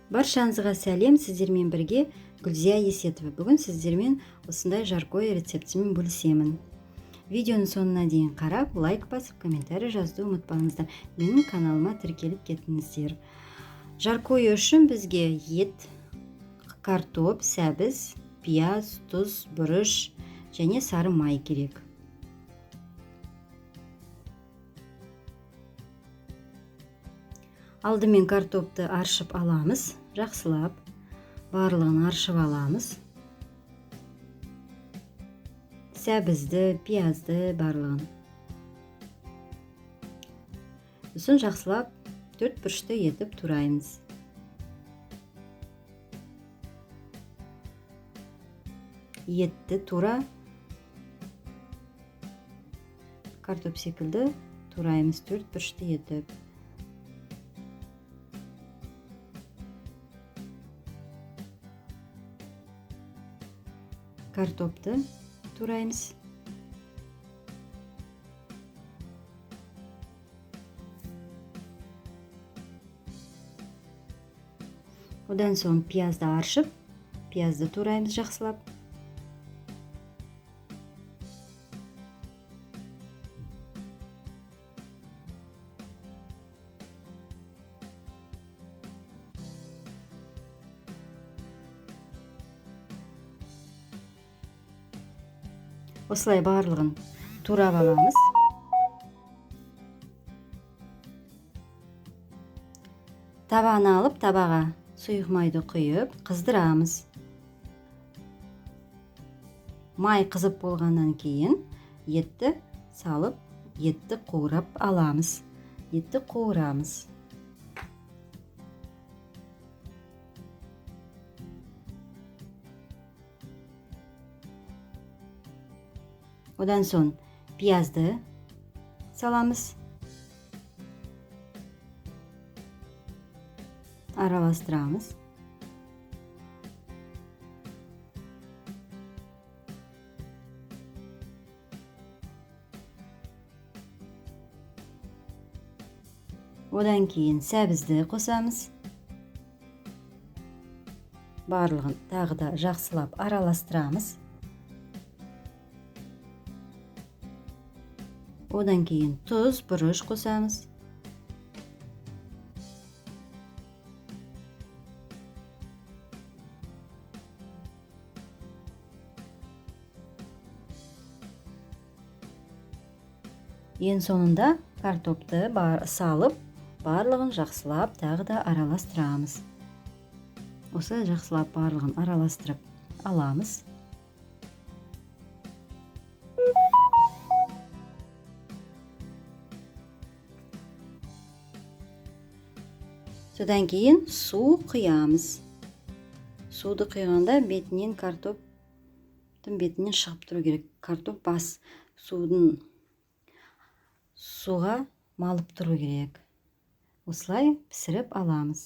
Баршаңызға сәлем, сіздермен бірге Гүлзия Есетова. Бүгін сіздермен осындай жаркое рецептімен бөлісемін. Видеоның соңына дейін қарап, лайк басып, комментарий жазуды ұмытпаңыздар. Менің каналыма тіркеліп кетіңіздер. Жаркое үшін бізге ет, картоп, сәбіз, пияз, тұз, бұрыш және сары май керек. Алдымен картопты аршып аламыз, жақсылап, барлығын аршып аламыз. Сәбізді, пиязды барлығын. Сосын жақсылап 4 бұрышты етіп тураймыз. Етті тура картоп секілді тураймыз 4 бұрышты етіп. Картопты тураймыз. Одан соң пиязды аршып, пиязды тураймыз жақсылап. Осылай барлығын турап аламыз. Табаны алып, табаға сұйық майды құйып, қыздырамыз. Май қызып болғаннан кейін етті салып, етті қуырап аламыз. Етті қуырамыз. Одан соң пиязды саламыз. Араластырамыз. Одан кейін сәбізді қосамыз. Барлығын тағы да жақсылап араластырамыз. Одан кейін тұз, бұрыш қосамыз. Ең соңында картопты салып, барлығын жақсылап тағы да араластырамыз. Осы жақсылап барлығын араластырып аламыз. Содан кейін су құямыз. Суды құйғанда бетінен картоптың бетінен шығып тұру керек. Картоп бас суға малып тұру керек. Осылай пісіріп аламыз.